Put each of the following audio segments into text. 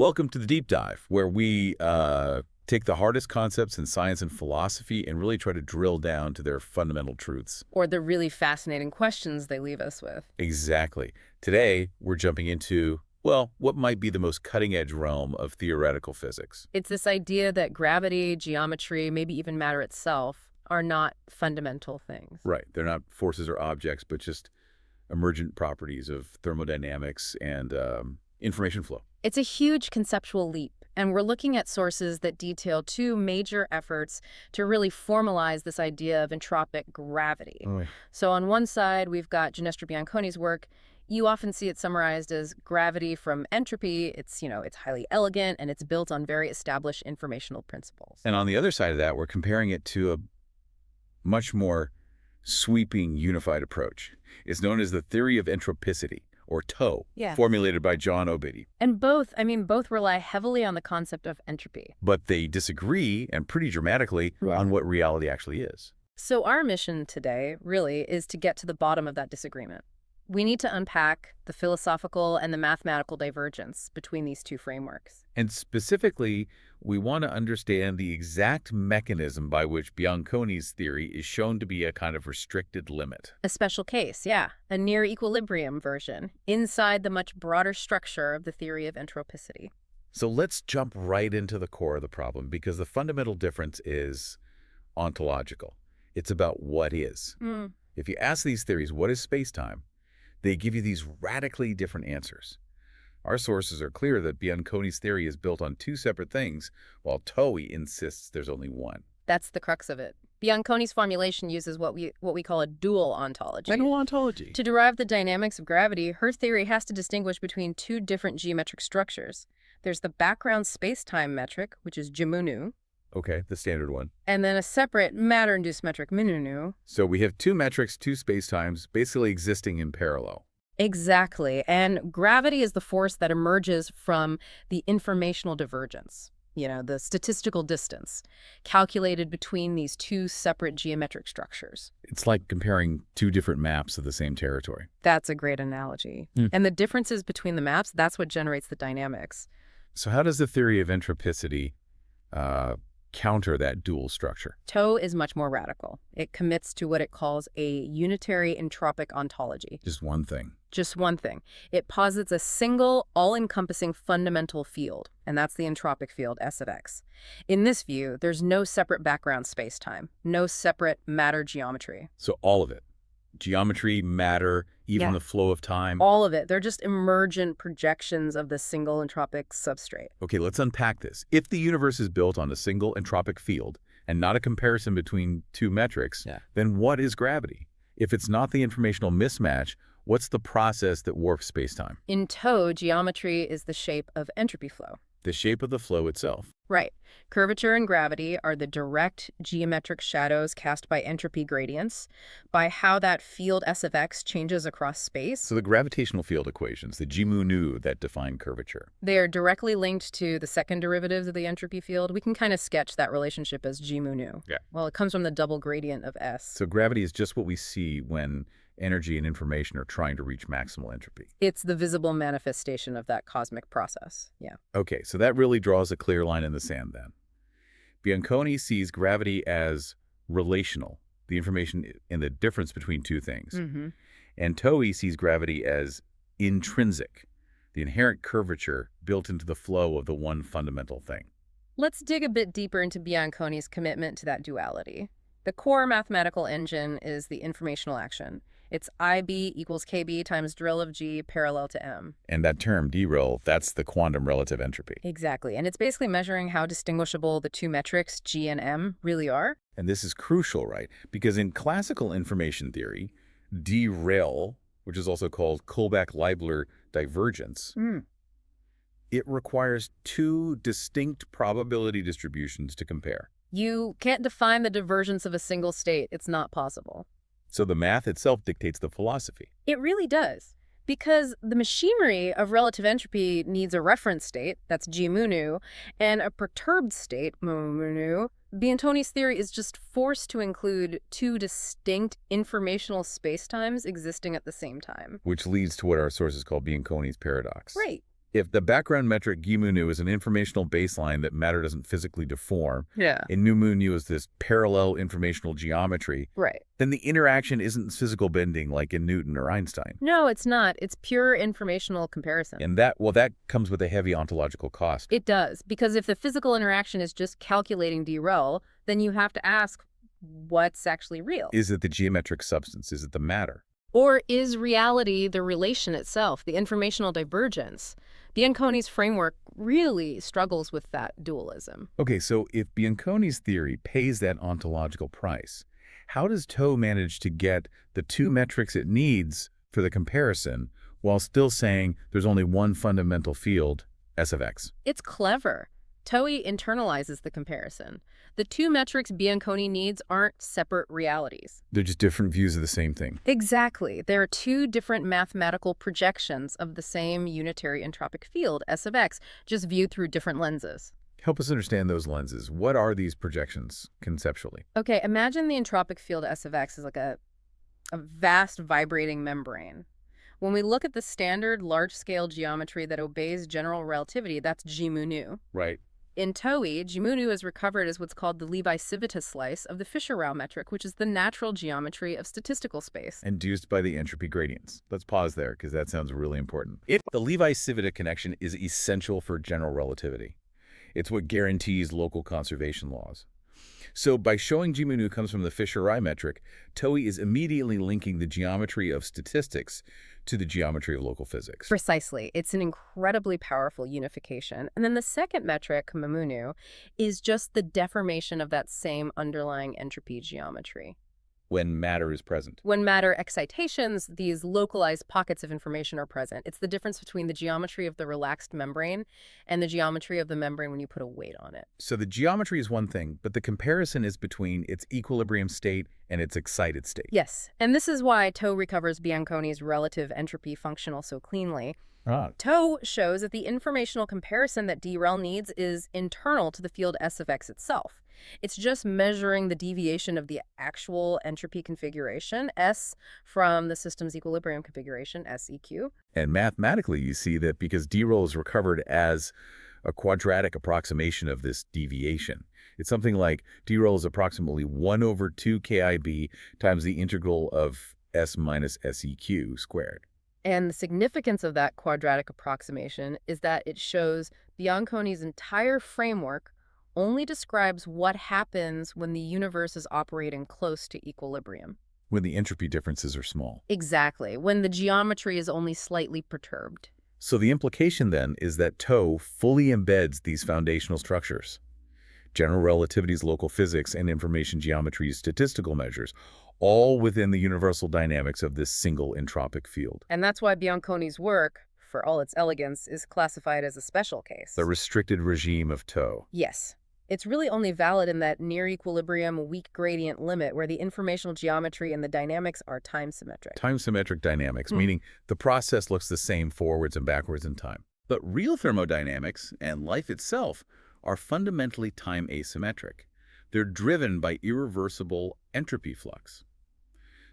Welcome to the Deep Dive, where we take the hardest concepts in science and philosophy and really try to drill down to their fundamental truths. Or the really fascinating questions they leave us with. Exactly. Today, we're jumping into, well, what might be the most cutting-edge realm of theoretical physics. It's this idea that gravity, geometry, maybe even matter itself are not fundamental things. Right. They're not forces or objects, but just emergent properties of thermodynamics and information flow. It's a huge conceptual leap, and we're looking at sources that detail two major efforts to really formalize this idea of entropic gravity. Oh, yeah. So on one side, we've got Ginestra Bianconi's work. You often see it summarized as gravity from entropy. It's highly elegant, and it's built on very established informational principles. And on the other side of that, we're comparing it to a much more sweeping, unified approach. It's known as the theory of entropicity, or ToE, formulated by John Obidi. And both rely heavily on the concept of entropy. But they disagree, and pretty dramatically, on what reality actually is. So our mission today, really, is to get to the bottom of that disagreement. We need to unpack the philosophical and the mathematical divergence between these two frameworks. And specifically, we want to understand the exact mechanism by which Bianconi's theory is shown to be a kind of restricted limit. A special case, yeah. A near equilibrium version, inside the much broader structure of the theory of entropicity. So let's jump right into the core of the problem, because the fundamental difference is ontological. It's about what is. If you ask these theories, what is spacetime? They give you these radically different answers. Our sources are clear that Bianconi's theory is built on two separate things, while ToE insists there's only one. That's the crux of it. Bianconi's formulation uses what we call a dual ontology. Dual ontology. To derive the dynamics of gravity, her theory has to distinguish between two different geometric structures. There's the background space-time metric, which is Jimunu. Okay, the standard one. And then a separate matter-induced metric, Minunu. So we have two metrics, two spacetimes, basically existing in parallel. Exactly. And gravity is the force that emerges from the informational divergence, the statistical distance, calculated between these two separate geometric structures. It's like comparing two different maps of the same territory. That's a great analogy. And the differences between the maps, that's what generates the dynamics. So how does the theory of entropicity counter that dual structure? ToE is much more radical. It commits to what it calls a unitary entropic ontology. Just one thing. Just one thing. It posits a single, all-encompassing fundamental field, and that's the entropic field, S of x. In this view, there's no separate background space-time, no separate matter geometry. So all of it. Geometry, matter, even the flow of time. All of it. They're just emergent projections of the single entropic substrate. Okay, let's unpack this. If the universe is built on a single entropic field and not a comparison between two metrics, then what is gravity? If it's not the informational mismatch, what's the process that warps spacetime? In ToE, geometry is the shape of entropy flow. The shape of the flow itself. Right. Curvature and gravity are the direct geometric shadows cast by entropy gradients, by how that field S of x changes across space. So the gravitational field equations, the Jimunu that define curvature. They are directly linked to the second derivatives of the entropy field. We can kind of sketch that relationship as Jimunu. Yeah. Well, it comes from the double gradient of S. So gravity is just what we see when energy and information are trying to reach maximal entropy. It's the visible manifestation of that cosmic process, Okay, so that really draws a clear line in the sand then. Bianconi sees gravity as relational, the information and the difference between two things. And ToE sees gravity as intrinsic, the inherent curvature built into the flow of the one fundamental thing. Let's dig a bit deeper into Bianconi's commitment to that duality. The core mathematical engine is the informational action. It's IB equals KB times dril of G parallel to M. And that term, dril, that's the quantum relative entropy. Exactly. And it's basically measuring how distinguishable the two metrics, G and M, really are. And this is crucial, right? Because in classical information theory, dril, which is also called Kullback-Leibler divergence, it requires two distinct probability distributions to compare. You can't define the divergence of a single state. It's not possible. So the math itself dictates the philosophy. It really does. Because the machinery of relative entropy needs a reference state, that's Jimunu, and a perturbed state, Munu. Bianconi's theory is just forced to include two distinct informational spacetimes existing at the same time. Which leads to what our sources call Bianconi's paradox. Right. If the background metric Gi mu nu is an informational baseline that matter doesn't physically deform, Yeah. and nu mu nu is this parallel informational geometry, Right. then the interaction isn't physical bending like in Newton or Einstein. No, it's not. It's pure informational comparison. And that comes with a heavy ontological cost. It does, because if the physical interaction is just calculating d-rel, then you have to ask what's actually real. Is it the geometric substance? Is it the matter? Or is reality the relation itself, the informational divergence? Bianconi's framework really struggles with that dualism. Okay, so if Bianconi's theory pays that ontological price, how does ToE manage to get the two metrics it needs for the comparison while still saying there's only one fundamental field, S of x? It's clever. ToE internalizes the comparison. The two metrics Bianconi needs aren't separate realities. They're just different views of the same thing. Exactly. There are two different mathematical projections of the same unitary entropic field, S of x, just viewed through different lenses. Help us understand those lenses. What are these projections conceptually? Okay, imagine the entropic field S of x is like a vast vibrating membrane. When we look at the standard large-scale geometry that obeys general relativity, that's Gi mu nu. Right. In ToE, Gi mu nu is recovered as what's called the Levi-Civita slice of the Fischer-Rao metric, which is the natural geometry of statistical space. Induced by the entropy gradients. Let's pause there because that sounds really important. The Levi-Civita connection is essential for general relativity. It's what guarantees local conservation laws. So by showing Gi mu nu comes from the Fischer-Rao metric, ToE is immediately linking the geometry of statistics to the geometry of local physics. Precisely. It's an incredibly powerful unification. And then the second metric, mu nu, is just the deformation of that same underlying entropy geometry. When matter is present. When matter excitations, these localized pockets of information are present. It's the difference between the geometry of the relaxed membrane and the geometry of the membrane when you put a weight on it. So the geometry is one thing, but the comparison is between its equilibrium state and its excited state. Yes, and this is why ToE recovers Bianconi's relative entropy functional so cleanly. ToE shows that the informational comparison that d-rel needs is internal to the field S of x itself. It's just measuring the deviation of the actual entropy configuration, S, from the system's equilibrium configuration, SEQ. And mathematically, you see that because d-rel is recovered as a quadratic approximation of this deviation. It's something like d-rel is approximately 1 over 2 KIB times the integral of S minus SEQ squared. And the significance of that quadratic approximation is that it shows Bianconi's entire framework only describes what happens when the universe is operating close to equilibrium. When the entropy differences are small. Exactly, when the geometry is only slightly perturbed. So the implication then is that ToE fully embeds these foundational structures. General relativity's local physics and information geometry's statistical measures, all within the universal dynamics of this single entropic field. And that's why Bianconi's work, for all its elegance, is classified as a special case. The restricted regime of ToE. Yes. It's really only valid in that near equilibrium weak gradient limit where the informational geometry and the dynamics are time-symmetric. Time-symmetric dynamics, meaning the process looks the same forwards and backwards in time. But real thermodynamics and life itself are fundamentally time asymmetric. They're driven by irreversible entropy flux.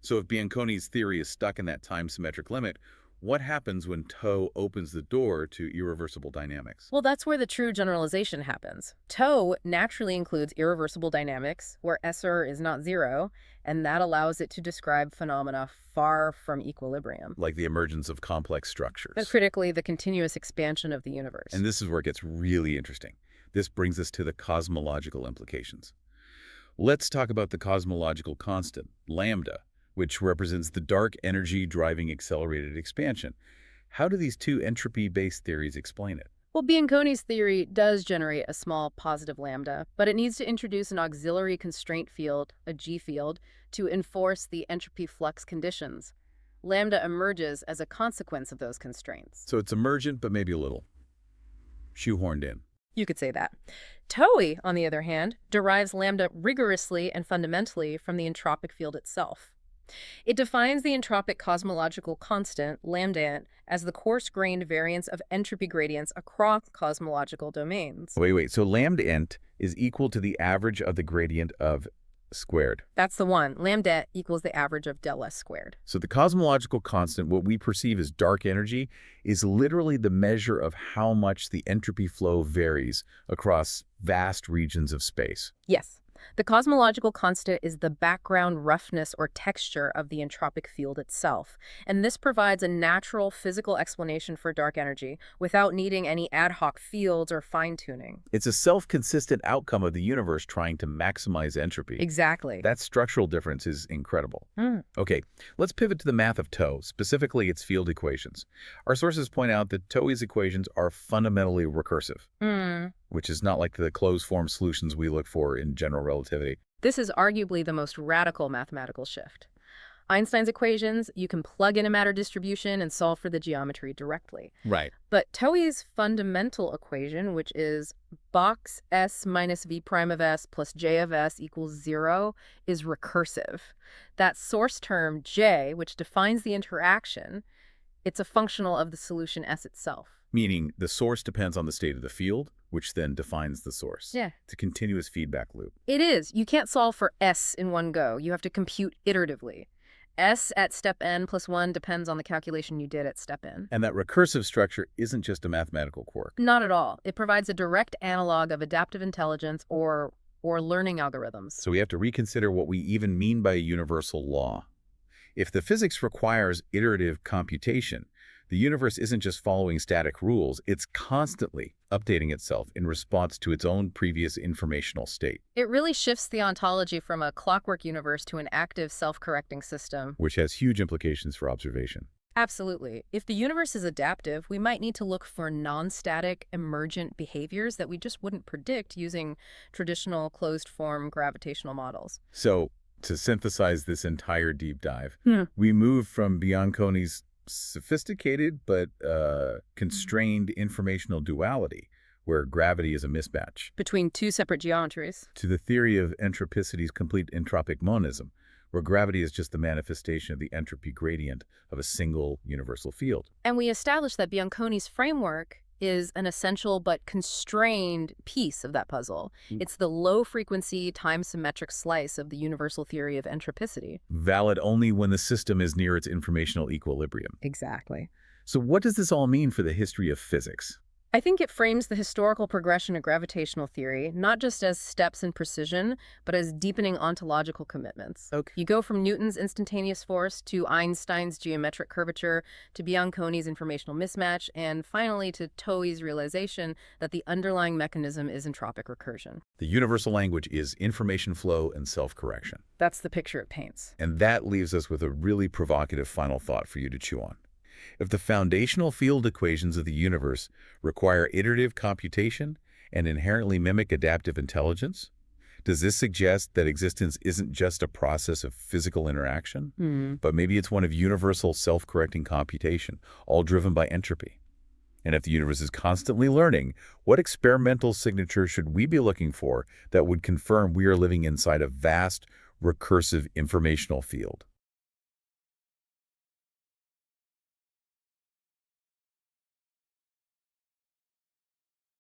So if Bianconi's theory is stuck in that time-symmetric limit, what happens when ToE opens the door to irreversible dynamics? Well, that's where the true generalization happens. ToE naturally includes irreversible dynamics, where SR is not zero, and that allows it to describe phenomena far from equilibrium. Like the emergence of complex structures. But critically, the continuous expansion of the universe. And this is where it gets really interesting. This brings us to the cosmological implications. Let's talk about the cosmological constant, lambda, which represents the dark energy driving accelerated expansion. How do these two entropy-based theories explain it? Well, Bianconi's theory does generate a small positive lambda, but it needs to introduce an auxiliary constraint field, a G field, to enforce the entropy flux conditions. Lambda emerges as a consequence of those constraints. So it's emergent, but maybe a little shoehorned in. You could say that. ToE, on the other hand, derives lambda rigorously and fundamentally from the entropic field itself. It defines the entropic cosmological constant, lambda, as the coarse-grained variance of entropy gradients across cosmological domains. Wait. So lambda ent is equal to the average of the gradient of squared. That's the one. Lambda equals the average of del S squared. So the cosmological constant, what we perceive as dark energy, is literally the measure of how much the entropy flow varies across vast regions of space. Yes. The cosmological constant is the background roughness or texture of the entropic field itself, and this provides a natural physical explanation for dark energy without needing any ad hoc fields or fine-tuning. It's a self-consistent outcome of the universe trying to maximize entropy. Exactly. That structural difference is incredible. Mm. Okay, let's pivot to the math of ToE, specifically its field equations. Our sources point out that ToE's equations are fundamentally recursive, which is not like the closed-form solutions we look for in general relativity. This is arguably the most radical mathematical shift. Einstein's equations, you can plug in a matter distribution and solve for the geometry directly. Right. But ToE's fundamental equation, which is box S minus V prime of S plus J of S equals 0, is recursive. That source term, J, which defines the interaction, it's a functional of the solution S itself. Meaning the source depends on the state of the field, which then defines the source. Yeah. It's a continuous feedback loop. It is. You can't solve for S in one go. You have to compute iteratively. S at step n plus 1 depends on the calculation you did at step n. And that recursive structure isn't just a mathematical quirk. Not at all. It provides a direct analog of adaptive intelligence or learning algorithms. So we have to reconsider what we even mean by a universal law. If the physics requires iterative computation, the universe isn't just following static rules, it's constantly updating itself in response to its own previous informational state. It really shifts the ontology from a clockwork universe to an active, self-correcting system. Which has huge implications for observation. Absolutely. If the universe is adaptive, we might need to look for non-static, emergent behaviors that we just wouldn't predict using traditional closed-form gravitational models. So, to synthesize this entire deep dive, we move from Bianconi's sophisticated but constrained informational duality, where gravity is a mismatch, between two separate geometries, to the theory of Entropicity's complete entropic monism, where gravity is just the manifestation of the entropy gradient of a single universal field. And we established that Bianconi's framework is an essential but constrained piece of that puzzle. It's the low-frequency, time-symmetric slice of the universal theory of entropicity. Valid only when the system is near its informational equilibrium. Exactly. So what does this all mean for the history of physics? I think it frames the historical progression of gravitational theory, not just as steps in precision, but as deepening ontological commitments. Okay. You go from Newton's instantaneous force to Einstein's geometric curvature to Bianconi's informational mismatch, and finally to ToE's realization that the underlying mechanism is entropic recursion. The universal language is information flow and self-correction. That's the picture it paints. And that leaves us with a really provocative final thought for you to chew on. If the foundational field equations of the universe require iterative computation and inherently mimic adaptive intelligence, does this suggest that existence isn't just a process of physical interaction, but maybe it's one of universal self-correcting computation, all driven by entropy? And if the universe is constantly learning, what experimental signature should we be looking for that would confirm we are living inside a vast, recursive informational field?